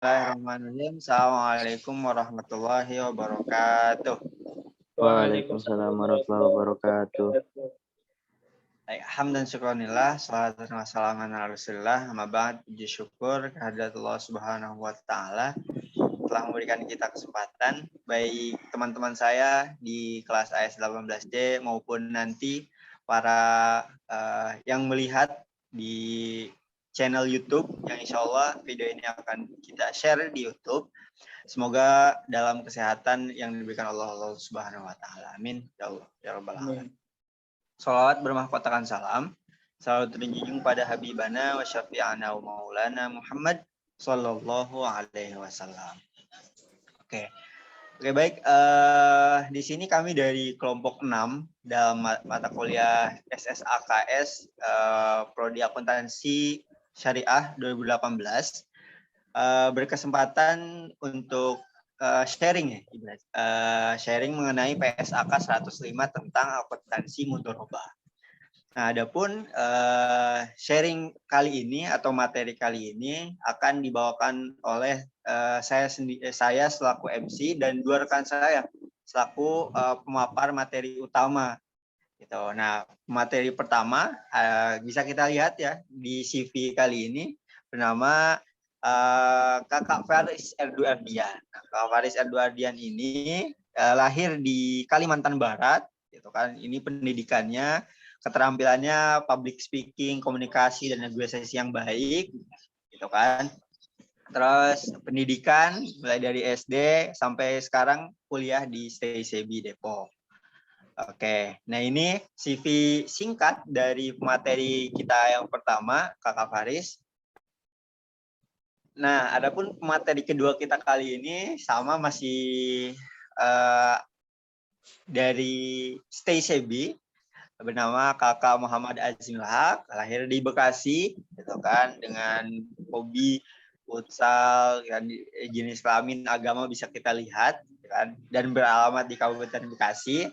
Bismillahirrahmanirrahim. Assalamualaikum warahmatullahi wabarakatuh. Waalaikumsalam warahmatullahi wabarakatuh. Hamdan syukurillah, salatu wassalamu ala Rasulillah. Amma ba'd, puji syukur kehadirat Allah Subhanahu wa taala telah memberikan kita kesempatan, baik teman-teman saya di kelas AS 18D maupun nanti para yang melihat di channel YouTube yang insya Allah video ini akan kita share di YouTube. Semoga dalam kesehatan yang diberikan Allah Subhanahu wa taala. Amin ya Allah ya rabbal alamin. Shalawat bermahkotakan salam selalu terjunjung pada habibana wa syafi'ana wa maulana Muhammad sallallahu alaihi wasallam. Oke, baik. Di sini kami dari kelompok 6 dalam mata kuliah SSAKS Prodi Akuntansi Syariah 2018 berkesempatan untuk sharing sharing mengenai PSAK 105 tentang akuntansi mudharabah. Nah, adapun sharing kali ini atau materi kali ini akan dibawakan oleh saya selaku MC dan dua rekan saya selaku pemapar materi utama. Gitu. Nah, materi pertama bisa kita lihat ya di CV kali ini bernama Kakak Faris Erduardian. Kakak Faris Erduardian ini lahir di Kalimantan Barat, gitu kan. Ini pendidikannya, keterampilannya public speaking, komunikasi dan negosiasi yang baik, gitu kan. Terus pendidikan mulai dari SD sampai sekarang kuliah di STICB Depok. Oke, nah ini CV singkat dari materi kita yang pertama, Kakak Faris. Nah, adapun materi kedua kita kali ini sama masih dari STICB bernama Kakak Muhammad Azimul Haq, lahir di Bekasi, gitu kan, dengan hobi futsal, kan, jenis kelamin agama bisa kita lihat, kan, dan beralamat di Kabupaten Bekasi.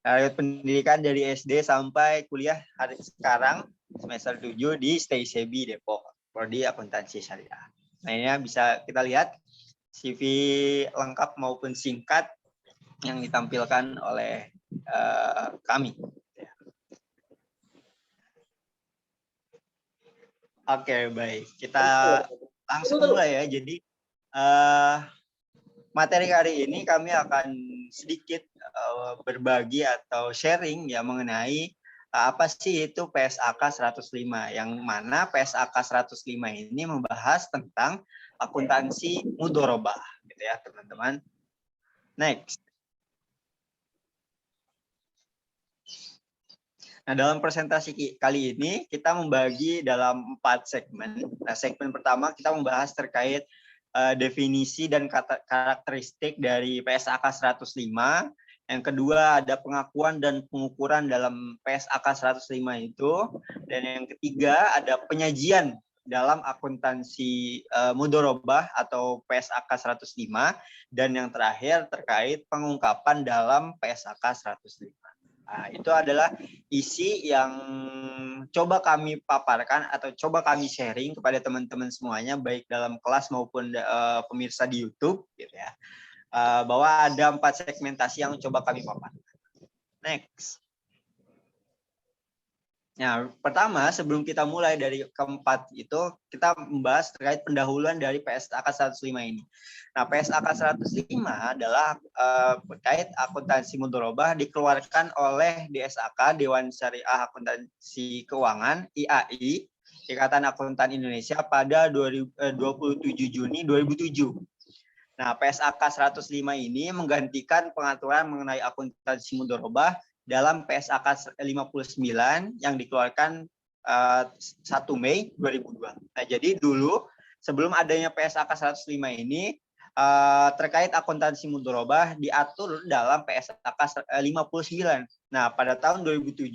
Pendidikan dari SD sampai kuliah hari sekarang semester 7 di STICB Depok, Prodi Akuntansi Syariah. Nah, ini bisa kita lihat CV lengkap maupun singkat yang ditampilkan oleh kami. Oke, baik. Kita langsung mulai ya. Jadi materi hari ini kami akan sedikit berbagi atau sharing ya mengenai apa sih itu PSAK 105, yang mana PSAK 105 ini membahas tentang akuntansi mudharabah, gitu ya teman-teman. Next. Nah, dalam presentasi kali ini kita membagi dalam 4 segmen. Nah, segmen pertama kita membahas terkait definisi dan karakteristik dari PSAK 105. Yang kedua ada pengakuan dan pengukuran dalam PSAK 105 itu. Dan yang ketiga ada penyajian dalam akuntansi mudharabah atau PSAK 105. Dan yang terakhir terkait pengungkapan dalam PSAK 105. Nah, itu adalah isi yang coba kami paparkan atau coba kami sharing kepada teman-teman semuanya, baik dalam kelas maupun pemirsa di YouTube, gitu ya. Bahwa ada 4 segmentasi yang coba kami paparkan. Next. Nah, pertama sebelum kita mulai dari keempat itu, kita membahas terkait pendahuluan dari PSAK 105 ini. Nah, PSAK 105 adalah terkait akuntansi mudharabah dikeluarkan oleh DSAK, Dewan Syariah Akuntansi Keuangan, IAI, Ikatan Akuntan Indonesia pada 27 Juni 2007. Nah, PSAK 105 ini menggantikan pengaturan mengenai akuntansi mudharabah dalam PSAK 59 yang dikeluarkan 1 Mei 2002. Nah, jadi dulu sebelum adanya PSAK 105 ini terkait akuntansi mudharabah diatur dalam PSAK 59. Nah, pada tahun 2007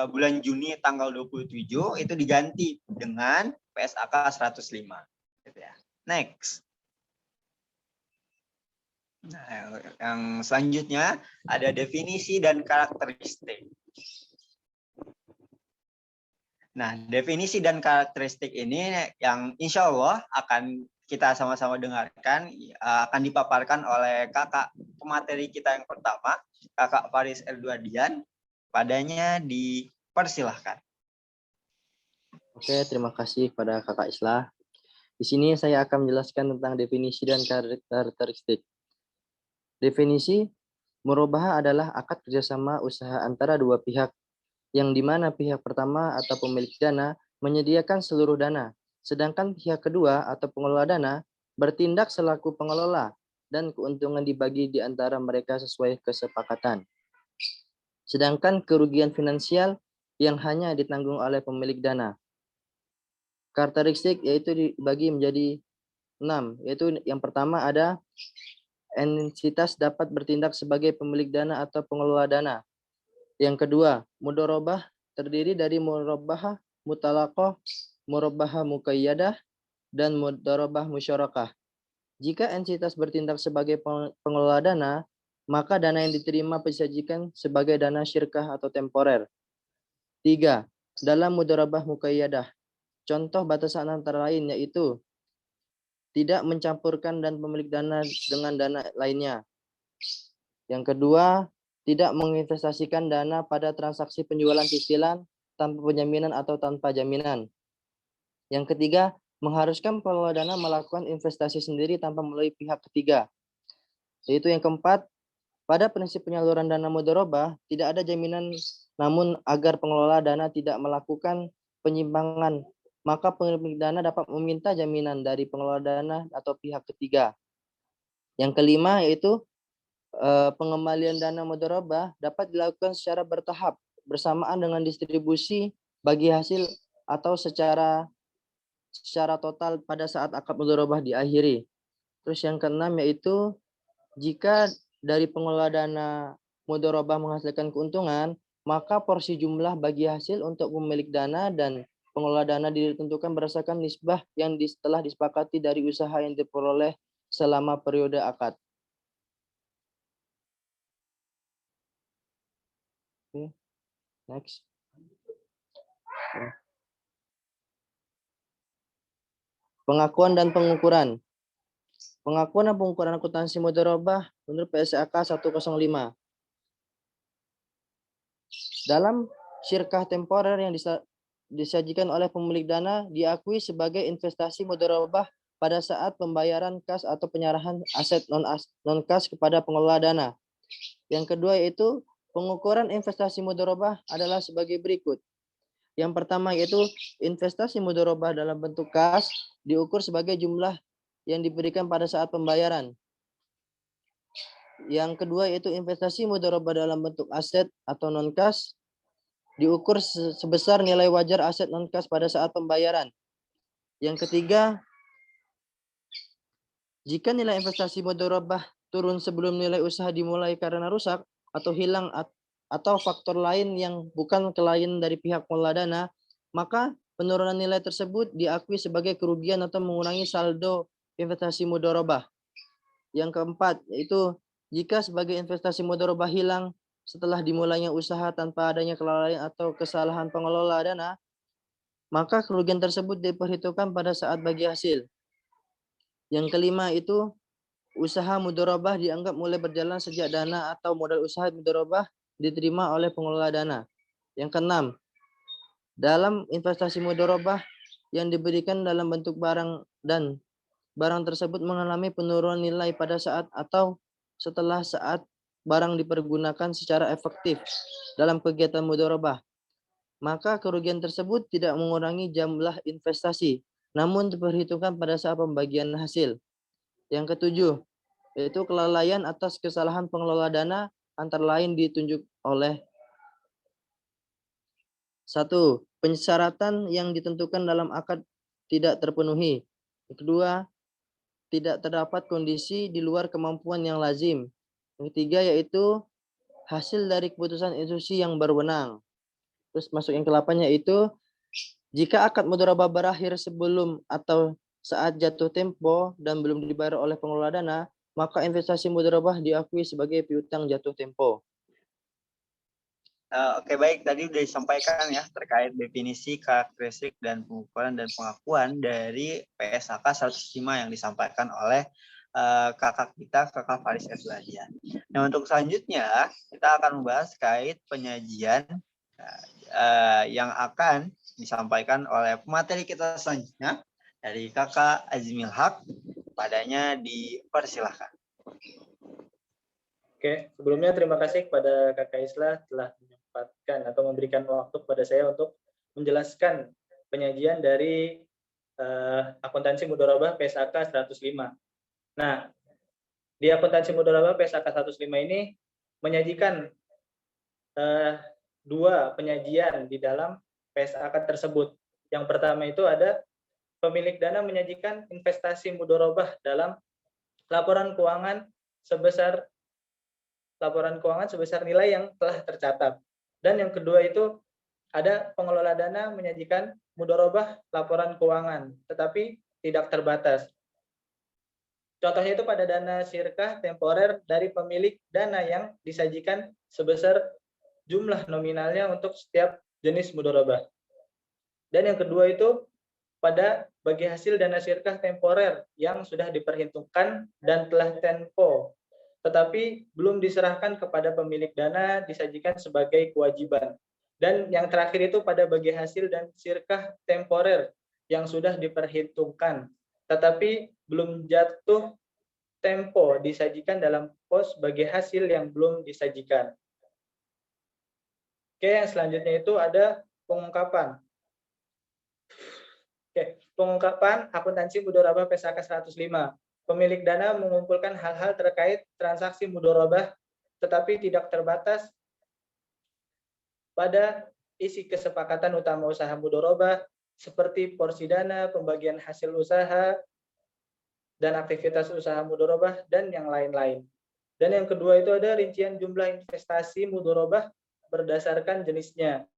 bulan Juni tanggal 27 itu diganti dengan PSAK 105. Gitu ya. Next. Nah, yang selanjutnya ada definisi dan karakteristik. Nah, definisi dan karakteristik ini yang insya Allah akan kita sama-sama dengarkan akan dipaparkan oleh kakak pemateri kita yang pertama, Kakak Faris Erduadian. Padanya dipersilahkan. Oke, terima kasih kepada Kakak Islah. Di sini saya akan menjelaskan tentang definisi dan karakteristik. Definisi, murabahah adalah akad kerjasama usaha antara dua pihak, yang di mana pihak pertama atau pemilik dana menyediakan seluruh dana, sedangkan pihak kedua atau pengelola dana bertindak selaku pengelola dan keuntungan dibagi di antara mereka sesuai kesepakatan. Sedangkan kerugian finansial yang hanya ditanggung oleh pemilik dana. Karakteristik yaitu dibagi menjadi 6, yaitu yang pertama ada entitas dapat bertindak sebagai pemilik dana atau pengelola dana. Yang kedua, mudharabah terdiri dari murabahah mutalaqah, murabahah muqayyadah, dan mudharabah musyarakah. Jika entitas bertindak sebagai pengelola dana, maka dana yang diterima disajikan sebagai dana syirkah atau temporer. 3. Dalam mudharabah muqayyadah, contoh batasan antara lain yaitu tidak mencampurkan dan pemilik dana dengan dana lainnya. Yang kedua, tidak menginvestasikan dana pada transaksi penjualan cicilan tanpa penjaminan atau tanpa jaminan. Yang ketiga, mengharuskan pengelola dana melakukan investasi sendiri tanpa melalui pihak ketiga. Yaitu yang keempat, pada prinsip penyaluran dana mudharabah tidak ada jaminan, namun agar pengelola dana tidak melakukan penyimpangan, maka pemilik dana dapat meminta jaminan dari pengelola dana atau pihak ketiga. Yang kelima yaitu pengembalian dana mudharabah dapat dilakukan secara bertahap bersamaan dengan distribusi bagi hasil atau secara total pada saat akad mudharabah diakhiri. Terus yang keenam yaitu jika dari pengelola dana mudharabah menghasilkan keuntungan, maka porsi jumlah bagi hasil untuk pemilik dana dan pengelola dana ditentukan berdasarkan nisbah yang telah disepakati dari usaha yang diperoleh selama periode akad. Oke, next. Pengakuan dan pengukuran. Pengakuan dan pengukuran akuntansi mudharabah menurut PSAK 105. Dalam syirkah temporer yang disajikan oleh pemilik dana diakui sebagai investasi mudharabah pada saat pembayaran kas atau penyerahan aset non-kas kepada pengelola dana. Yang kedua yaitu pengukuran investasi mudharabah adalah sebagai berikut. Yang pertama yaitu investasi mudharabah dalam bentuk kas diukur sebagai jumlah yang diberikan pada saat pembayaran. Yang kedua yaitu investasi mudharabah dalam bentuk aset atau non-kas diukur sebesar nilai wajar aset non-kas pada saat pembayaran. Yang ketiga, jika nilai investasi mudharabah turun sebelum nilai usaha dimulai karena rusak atau hilang atau faktor lain yang bukan kelainan dari pihak pengelola dana, maka penurunan nilai tersebut diakui sebagai kerugian atau mengurangi saldo investasi mudharabah. Yang keempat, yaitu jika sebagai investasi mudharabah hilang setelah dimulainya usaha tanpa adanya kelalaian atau kesalahan pengelola dana, maka kerugian tersebut diperhitungkan pada saat bagi hasil. Yang kelima itu usaha mudharabah dianggap mulai berjalan sejak dana atau modal usaha mudharabah diterima oleh pengelola dana. Yang keenam, dalam investasi mudharabah yang diberikan dalam bentuk barang dan barang tersebut mengalami penurunan nilai pada saat atau setelah saat barang dipergunakan secara efektif dalam kegiatan mudharabah, maka kerugian tersebut tidak mengurangi jumlah investasi, namun diperhitungkan pada saat pembagian hasil. Yang ketujuh, yaitu kelalaian atas kesalahan pengelola dana antara lain ditunjuk oleh 1. Persyaratan yang ditentukan dalam akad tidak terpenuhi. Yang kedua, tidak terdapat kondisi di luar kemampuan yang lazim. Yang ketiga yaitu hasil dari keputusan institusi yang berwenang. Terus masuk yang ke-8 yaitu jika akad mudharabah berakhir sebelum atau saat jatuh tempo dan belum dibayar oleh pengelola dana, maka investasi mudharabah diakui sebagai piutang jatuh tempo. Oke, baik, tadi sudah disampaikan ya terkait definisi, karakteristik, dan pengukuran dan pengakuan dari PSAK 105 yang disampaikan oleh kakak kita, Kakak Faris Edladia. Nah, untuk selanjutnya kita akan membahas terkait penyajian yang akan disampaikan oleh pemateri kita selanjutnya dari Kakak Azmil Haq. Padanya dipersilahkan. Oke, sebelumnya terima kasih kepada Kakak Islah telah menyempatkan atau memberikan waktu kepada saya untuk menjelaskan penyajian dari akuntansi mudharabah PSAK 105. Nah, di akuntansi mudharabah PSAK 105 ini menyajikan dua penyajian di dalam PSAK tersebut. Yang pertama itu ada pemilik dana menyajikan investasi mudharabah dalam laporan keuangan sebesar nilai yang telah tercatat. Dan yang kedua itu ada pengelola dana menyajikan mudharabah laporan keuangan, tetapi tidak terbatas. Contohnya itu pada dana sirkah temporer dari pemilik dana yang disajikan sebesar jumlah nominalnya untuk setiap jenis mudharabah. Dan yang kedua itu pada bagi hasil dana sirkah temporer yang sudah diperhitungkan dan telah tempo tetapi belum diserahkan kepada pemilik dana disajikan sebagai kewajiban. Dan yang terakhir itu pada bagi hasil dan sirkah temporer yang sudah diperhitungkan, tetapi belum jatuh tempo disajikan dalam pos bagi hasil yang belum disajikan. Oke, yang selanjutnya itu ada pengungkapan. Oke, pengungkapan akuntansi mudharabah PSAK 105. Pemilik dana mengumpulkan hal-hal terkait transaksi mudharabah tetapi tidak terbatas pada isi kesepakatan utama usaha mudharabah seperti porsi dana, pembagian hasil usaha, dan aktivitas usaha mudharabah dan yang lain-lain. Dan yang kedua itu ada rincian jumlah investasi mudharabah berdasarkan jenisnya.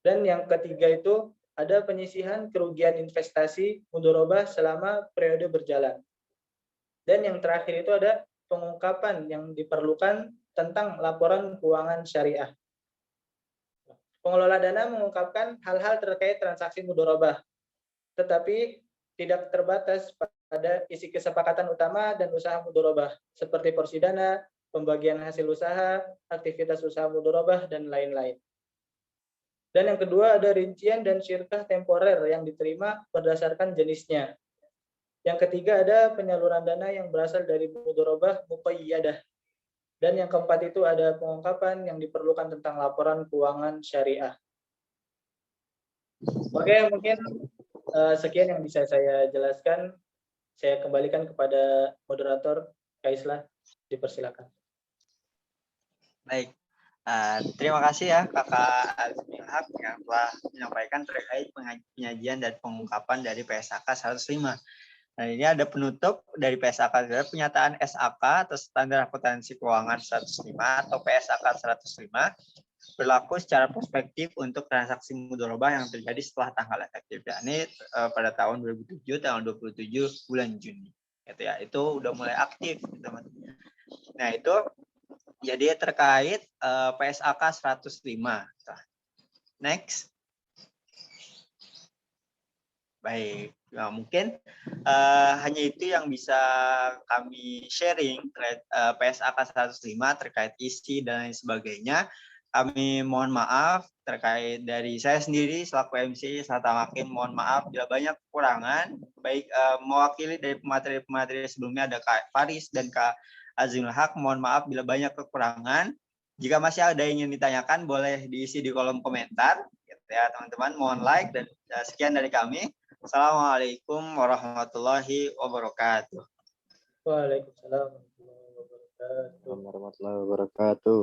Dan yang ketiga itu ada penyisihan kerugian investasi mudharabah selama periode berjalan. Dan yang terakhir itu ada pengungkapan yang diperlukan tentang laporan keuangan syariah. Pengelola dana mengungkapkan hal-hal terkait transaksi mudharabah, tetapi tidak terbatas pada isi kesepakatan utama dan usaha mudharabah, seperti porsi dana, pembagian hasil usaha, aktivitas usaha mudharabah, dan lain-lain. Dan yang kedua ada rincian dan syirkah temporer yang diterima berdasarkan jenisnya. Yang ketiga ada penyaluran dana yang berasal dari mudharabah muqayyadah. Dan yang keempat itu ada pengungkapan yang diperlukan tentang laporan keuangan syariah. Oke, mungkin sekian yang bisa saya jelaskan. Saya kembalikan kepada moderator Kaislah, dipersilakan. Baik, terima kasih ya Kakak Azmil Haq yang telah menyampaikan terkait penyajian dan pengungkapan dari PSAK 105. Nah, ini ada penutup dari PSAK, penyataan SAK atau Standar Akuntansi Keuangan 105 atau PSAK 105 berlaku secara prospektif untuk transaksi mudharabah yang terjadi setelah tanggal efektif, yakni pada tahun 2007 tanggal 27 bulan Juni. Gitu ya, itu udah mulai aktif, teman-teman. Nah, itu jadi terkait PSAK 105. Next. Baik, nah, mungkin hanya itu yang bisa kami sharing terkait PSAK 105 terkait isi dan lain sebagainya. Kami mohon maaf terkait dari saya sendiri selaku MC Sata Makin, mohon maaf bila banyak kekurangan. Baik mewakili dari pemateri-pemateri sebelumnya ada Kak Faris dan Kak Azmil Haq, mohon maaf bila banyak kekurangan. Jika masih ada yang ingin ditanyakan boleh diisi di kolom komentar. Ya teman-teman, mohon like dan sekian dari kami. Assalamualaikum warahmatullahi wabarakatuh. Waalaikumsalam warahmatullahi wabarakatuh.